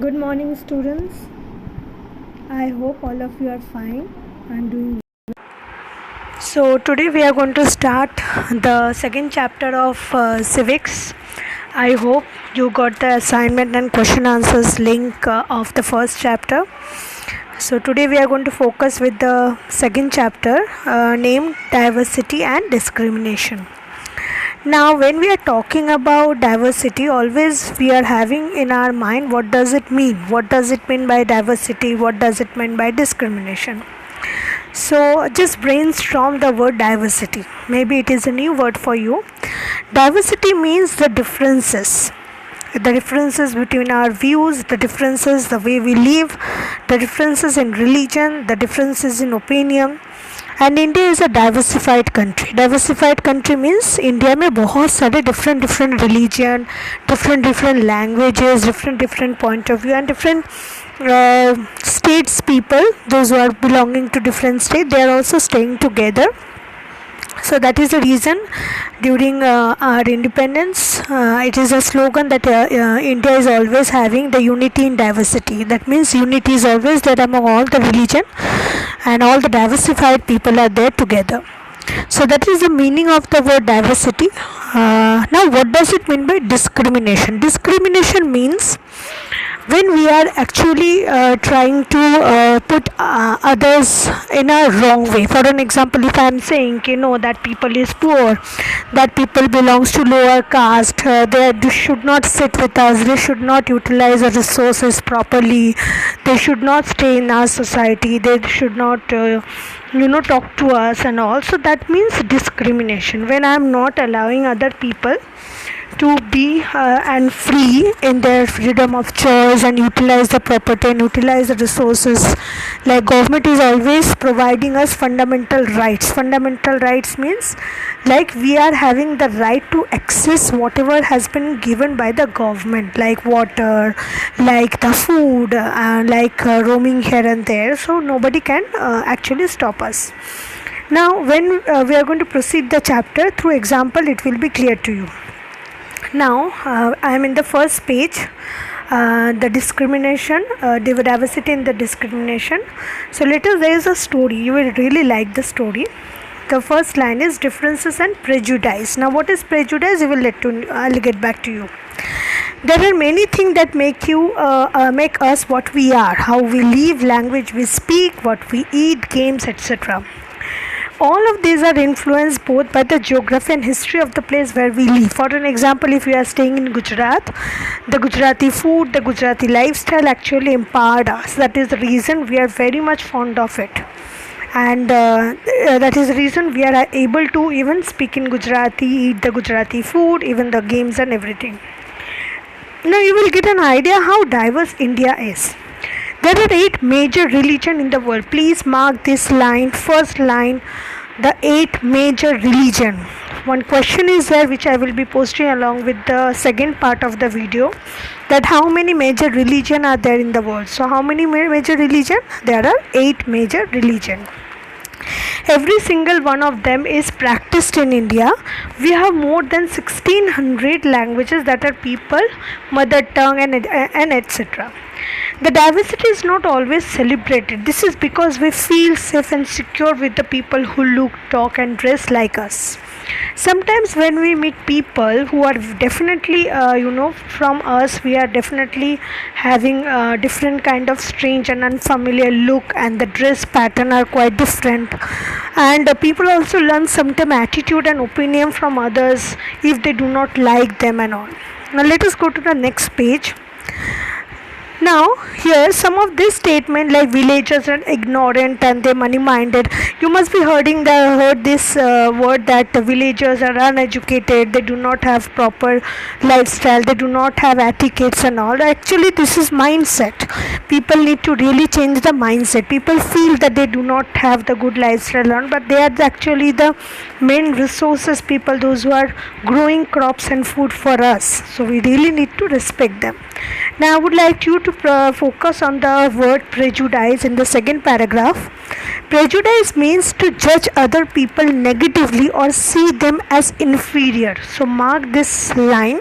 Good morning, students. I hope all of you are fine and doing well. So, today we are going to start the second chapter of civics. I hope you got the assignment and question answers link of the first chapter. So, today we are going to focus with the second chapter named Diversity and Discrimination. Now, when we are talking about diversity, always we are having in our mind what does it mean? What does it mean by diversity? What does it mean by discrimination? So, just brainstorm the word diversity. Maybe it is a new word for you. Diversity means the differences between our views, the differences, the way we live, the differences in religion, the differences in opinion. And India is a diversified country means India में बहुत सारे different religion, different languages, different point of view and different states people, those who are belonging to different state, they are also staying together. So that is the reason during our independence it is a slogan that India is always having the unity in diversity. That means unity is always there among all the religion and all the diversified people are there together. So that is the meaning of the word diversity. Now what does it mean by discrimination? Discrimination means when we are actually trying to put others in a wrong way. For an example, if I am saying that people is poor, that people belongs to lower caste, they should not sit with us, they should not utilize our resources properly, they should not stay in our society, they should not talk to us and all. So that means discrimination, when I am not allowing other people to be and free in their freedom of choice and utilize the property and utilize the resources. Like government is always providing us fundamental rights. Fundamental rights means like we are having the right to access whatever has been given by the government, like water, like the food, like roaming here and there. So nobody can actually stop us. Now when we are going to proceed the chapter through example, it will be clear to you. Now I am in the first page, the discrimination, diversity in the discrimination. So there is a story, you will really like the story. The first line is differences and prejudice. Now what is prejudice? I'll get back to you. There are many things that make us what we are, how we live, language we speak, what we eat, games, etc. All of these are influenced both by the geography and history of the place where we live. For an example, if we are staying in Gujarat, the Gujarati food, the Gujarati lifestyle actually empowered us. That is the reason we are very much fond of it. And that is the reason we are able to even speak in Gujarati, eat the Gujarati food, even the games and everything. Now you will get an idea how diverse India is. There are 8 major religions in the world. Please mark this line, first line, the 8 major religions. One question is there which I will be posting along with the second part of the video, that how many major religions are there in the world. So how many major religions? There are 8 major religions. Every single one of them is practiced in India. We have more than 1600 languages that are people, mother tongue and etc. The diversity is not always celebrated. This is because we feel safe and secure with the people who look, talk and dress like us. Sometimes when we meet people who are definitely from us, we are definitely having different kind of strange and unfamiliar look, and the dress pattern are quite different, and people also learn sometimes attitude and opinion from others if they do not like them and all. Now let us go to the next page. Now here some of this statement like villagers are ignorant and they money minded. You must be heard this word that the villagers are uneducated, they do not have proper lifestyle, they do not have etiquettes and all. Actually this is mindset. People need to really change the mindset. People feel that they do not have the good lifestyle, but they are actually the main resources people, those who are growing crops and food for us. So we really need to respect them. Now I would like you to focus on the word prejudice in the second paragraph. Prejudice means to judge other people negatively or see them as inferior. So mark this line.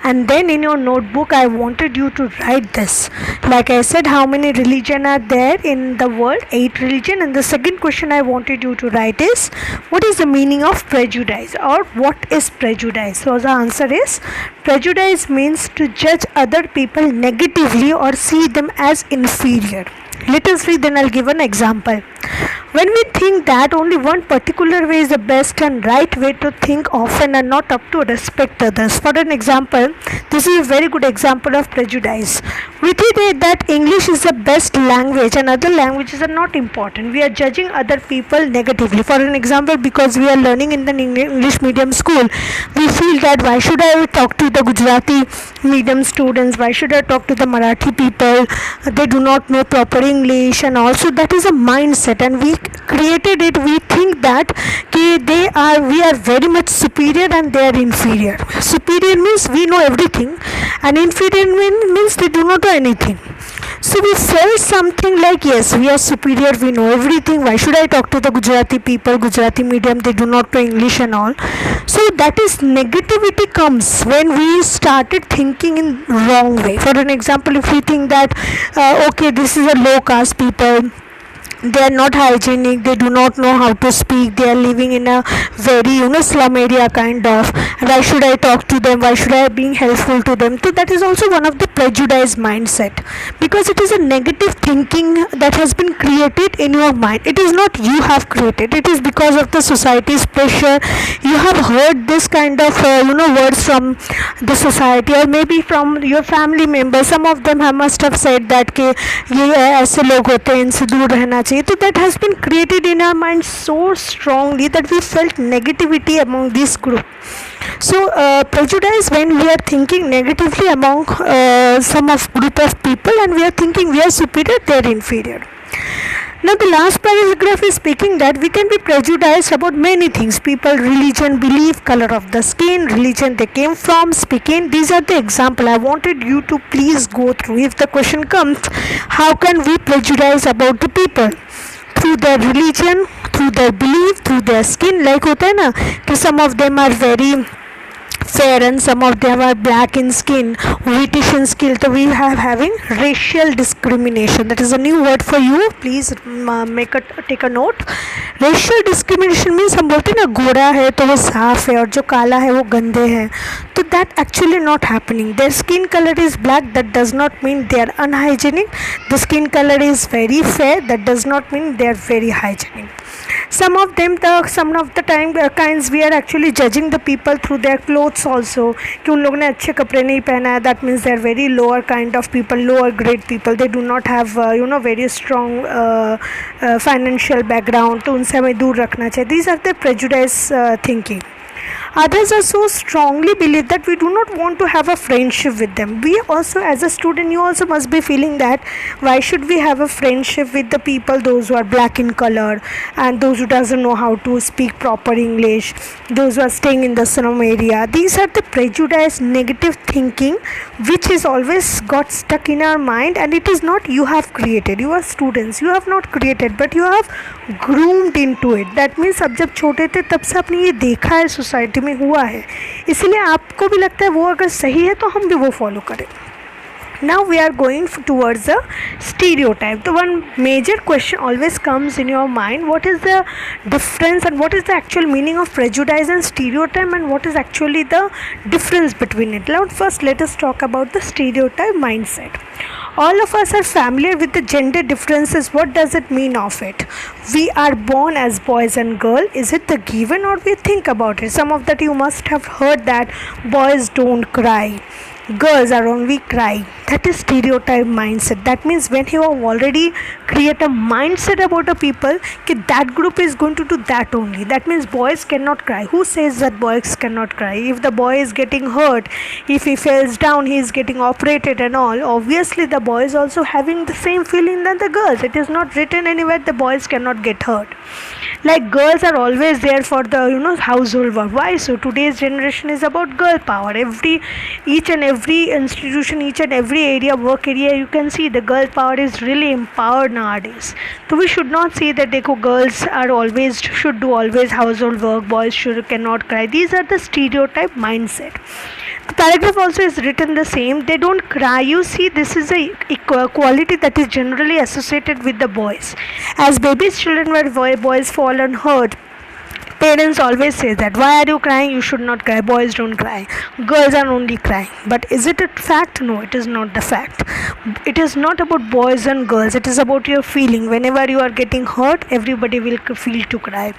and then in your notebook I wanted you to write this. Like I said, how many religion are there in the world? 8 religion. And the second question I wanted you to write is, what is the meaning of prejudice, or what is prejudice? So the answer is, prejudice means to judge other people negatively or see them as inferior. Let us read, then I'll give an example. When we think that only one particular way is the best and right way to think, often are not up to respect others. For an example, this is a very good example of prejudice. We think that English is the best language and other languages are not important. We are judging other people negatively. For an example, because we are learning in the English medium school, we feel that why should I talk to the Gujarati medium students, why should I talk to the Marathi people, they do not know proper English, and also that is a mindset, and we created it. We think that we are very much superior and they are inferior. Superior means we know everything, and inferior means they do not know anything. So we felt something like, yes, we are superior, we know everything, why should I talk to the Gujarati people, Gujarati medium, they do not know English and all. So that is negativity comes when we started thinking in wrong way. For an example, if we think that okay, this is a low caste people, they are not hygienic, they do not know how to speak, they are living in a very slum area kind of, why should I talk to them, why should I be helpful to them? So that is also one of the prejudice mindset, because it is a negative thinking that has been created in your mind. It is not you have created, it is because of the society's pressure. You have heard this kind of words from the society, or maybe from your family members. Some of them must have said that कि ये ऐसे लोग होते हैं, इनसे दूर रहना चाहिए. So that has been created in our mind so strongly that we felt negativity among this group. So prejudice, when we are thinking negatively among some of group of people, and we are thinking we are superior, they are inferior. Now the last paragraph is speaking that we can be prejudiced about many things: people, religion, belief, color of the skin, religion they came from, speaking. These are the example I wanted you to please go through. If the question comes, how can we prejudice about the people? Through their religion, through their belief, through their skin. Like होता है ना कि some of them are very fair and some of them are black in skin, whitish in skin. So we have having racial discrimination. That is a new word for you. Please take a note. Racial discrimination means हम बोलते हैं ना, गोरा है तो वो साफ है और जो काला है वो गंदे हैं. So that actually not happening. Their skin color is black, that does not mean they are unhygienic. The skin color is very fair, that does not mean they are very hygienic. Some of the time kinds we are actually judging the people through their clothes also, कि उन लोगों ने अच्छे कपड़े नहीं पहना है, that means they are very lower kind of people, lower grade people, they do not have very strong financial background, तो उनसे हमें दूर रखना चाहिए. These are the prejudice thinking. Others are so strongly believe that we do not want to have a friendship with them. We also, as a student, you also must be feeling that why should we have a friendship with the people, those who are black in color, and those who doesn't know how to speak proper English, those who are staying in the slum area. These are the prejudice, negative thinking, which is always got stuck in our mind, and it is not you have created. You are students, you have not created, but you have groomed into it. That means अब जब छोटे थे तब से आपने ये देखा है, सोसाइटी में हुआ है, इसलिए आपको भी लगता है वो अगर सही है तो हम भी वो फॉलो करें. Now we are going towards a stereotype. So one major question always comes in your mind: what is the difference and what is the actual meaning of prejudice and stereotype, and what is actually the difference between it? Now first let us talk about the stereotype mindset. All of us are familiar with the gender differences. What does it mean of it? We are born as boys and girls. Is it the given, or we think about it? Some of that you must have heard that boys don't cry, girls are only cry. That is stereotype mindset. That means when you have already create a mindset about a people that that group is going to do that only. That means boys cannot cry. Who says that boys cannot cry? If the boy is getting hurt, if he falls down, he is getting operated and all, obviously the boy is also having the same feeling than the girls. It is not written anywhere the boys cannot get hurt. Like girls are always there for the household work. Why? So today's generation is about girl power. Each and every institution, each and every area, work area, you can see the girl power is really empowered nowadays. So we should not say that girls are always should do always household work, boys cannot cry. These are the stereotype mindset. Paragraph also is written the same. They don't cry. You see, this is a quality that is generally associated with the boys. As babies, children were boys fall and hurt. Parents always say that, why are you crying? You should not cry. Boys don't cry. Girls are only crying. But is it a fact? No, it is not the fact. It is not about boys and girls. It is about your feeling. Whenever you are getting hurt, everybody will feel to cry.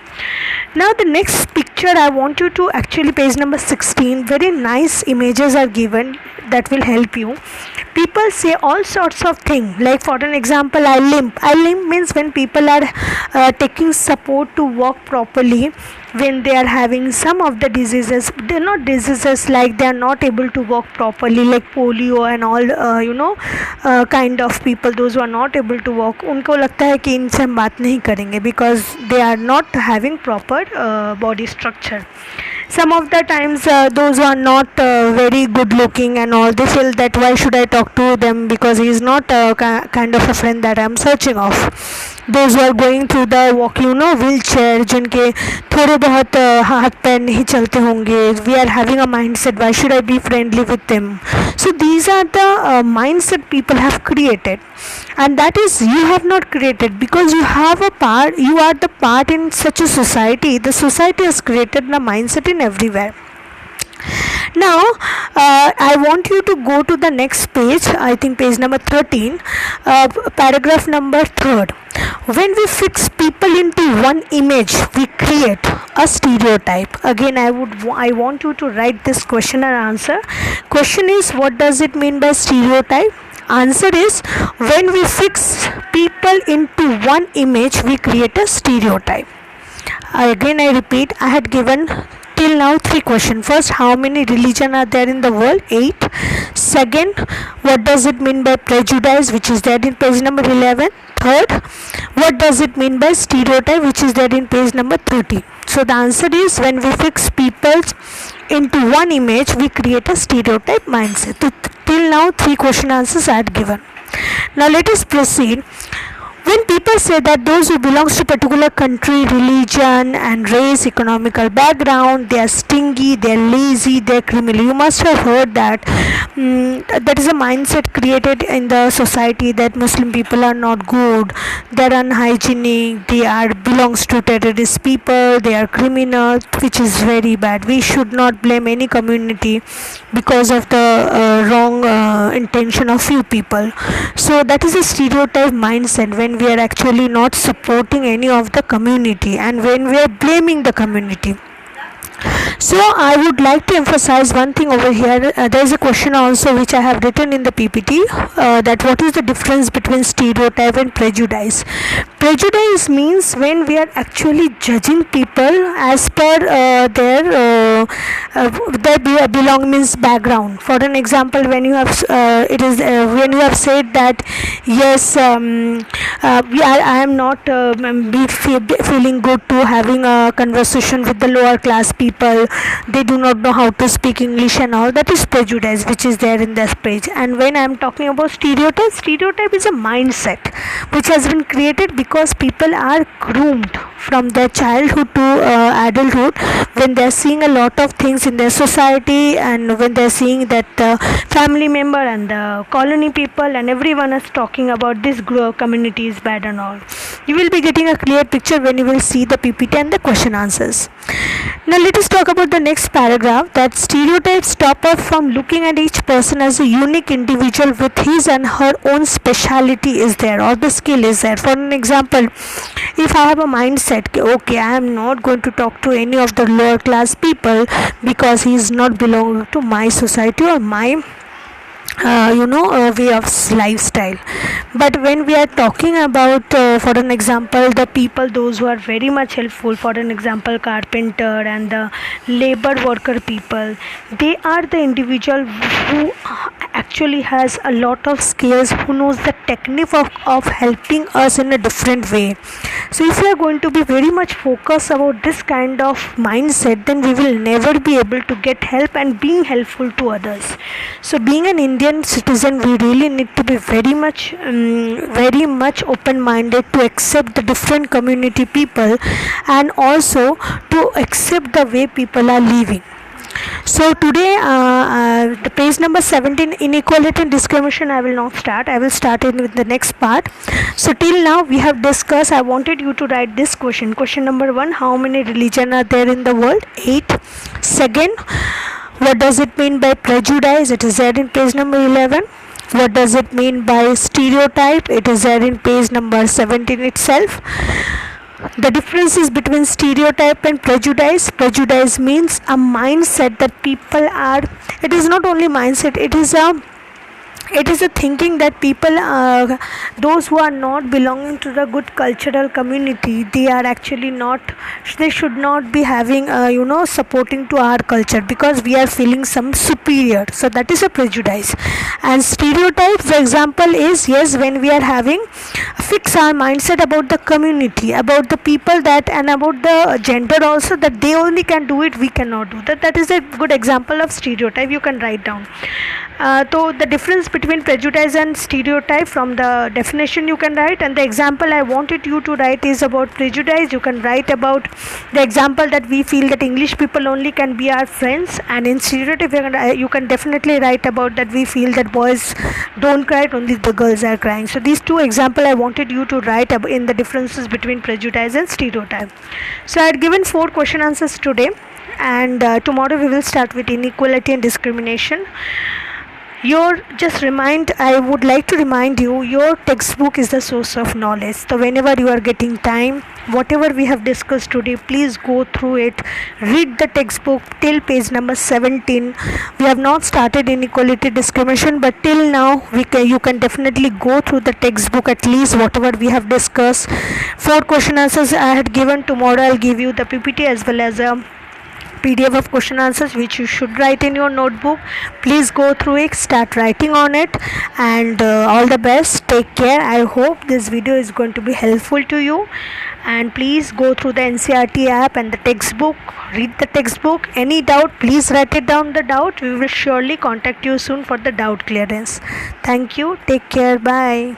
Now the next picture I want you to actually, page number 16, very nice images are given that will help you. People say all sorts of things, like for an example, I limp. I limp means when people are taking support to walk properly, when they are having some of the diseases. They're not diseases like they are not able to walk properly, like polio and all, kind of people, those who are not able to walk, उनको लगता है कि इनसे हम बात नहीं करेंगे because they are not having proper body structure. Some of the times those who are not very good looking and all, they feel that why should I talk to them because he is not kind of a friend that I am searching of. Those who are going through the walk, wheelchair, जिनके थोड़े बहुत हाथ पैर नहीं चलते होंगे, we are having a mindset, why should I be friendly with them? So these are the mindset people have created, and that is you have not created, because you have a part, you are the part in such a society. The society has created the mindset in everywhere. Now I want you to go to the next page, I think page number 13, paragraph number 3rd. When we fix people into one image, we create a stereotype. Again, I want you to write this question and answer. Question is, what does it mean by stereotype? Answer is, when we fix people into one image, we create a stereotype. Again, I repeat, I had given till now 3 questions. First, how many religions are there in the world? 8. Second, what does it mean by prejudice, which is there in page number 11. Third, what does it mean by stereotype, which is there in page number 30. So the answer is, when we fix people into one image, we create a stereotype mindset. So till now 3 question answers I had given. Now let us proceed. When people say that those who belongs to particular country, religion and race, economical background, they are stingy, they are lazy, they are criminal. You must have heard that. That is a mindset created in the society that Muslim people are not good, they are unhygienic, they are belongs to terrorist people, they are criminals, which is very bad. We should not blame any community because of the wrong intention of few people. So that is a stereotype mindset, when we are actually not supporting any of the community and when we are blaming the community. So I would like to emphasize one thing over here. There is a question also which I have written in the PPT, that what is the difference between stereotype and prejudice. Prejudice means when we are actually judging people as per their belong means background. For an example, when you have when you have said that yes, I am not feeling good to having a conversation with the lower class people, they do not know how to speak English and all, that is prejudice which is there in this page. And when I am talking about stereotype is a mindset which has been created because people are groomed from their childhood to adulthood, when they are seeing a lot of things in their society and when they are seeing that family member and the colony people and everyone is talking about this community is bad and all. You will be getting a clear picture when you will see the PPT and the question answers. Now let us talk about the next paragraph, that stereotypes stop us from looking at each person as a unique individual with his and her own speciality is there, or the skill is there. For an example, if I have a mindset, okay, I am not going to talk to any of the lower class people because he is not belonging to my society or my way of lifestyle. But when we are talking about for an example, the people, those who are very much helpful, for an example carpenter and the labor worker people, they are the individual who actually has a lot of skills, who knows the technique of helping us in a different way. So if we are going to be very much focused about this kind of mindset, then we will never be able to get help and being helpful to others. So being an Indian citizen, we really need to be very much open-minded to accept the different community people and also to accept the way people are living. So today, the page number 17, inequality and discrimination, I will not start. I will start it with the next part. So till now we have discussed. I wanted you to write this question. Question number 1: how many religions are there in the world? 8. Second, what does it mean by prejudice? It is there in page number 11. What does it mean by stereotype? It is there in page number 17 itself. The differences between stereotype and prejudice. Prejudice means a mindset that people are, it is not only mindset, it is a thinking that people, those who are not belonging to the good cultural community, they are actually not, they should not be having, supporting to our culture, because we are feeling some superior. So that is a prejudice. And stereotypes, the example is, yes, when we are having fix our mindset about the community, about the people, that, and about the gender also, that they only can do it, we cannot do that. That is a good example of stereotype. You can write down. So the difference between prejudice and stereotype, from the definition you can write, and the example I wanted you to write is about prejudice. You can write about the example that we feel that English people only can be our friends, and in stereotype you can definitely write about that we feel that boys don't cry, only the girls are crying. So these two examples I wanted you to write in the differences between prejudice and stereotype. So I had given 4 question answers today, and tomorrow we will start with inequality and discrimination. I would like to remind you, your textbook is the source of knowledge. So whenever you are getting time, whatever we have discussed today, please go through it. Read the textbook till page number 17. We have not started inequality discrimination, but till now you can definitely go through the textbook, at least whatever we have discussed. 4 question answers I had given. Tomorrow I'll give you the PPT as well as a PDF of question answers, which you should write in your notebook. Please go through it, start writing on it, and all the best. Take care. I hope this video is going to be helpful to you, and please go through the NCERT app and the textbook. Read the textbook. Any doubt, please write it down, the doubt. We will surely contact you soon for the doubt clearance. Thank you. Take care. Bye.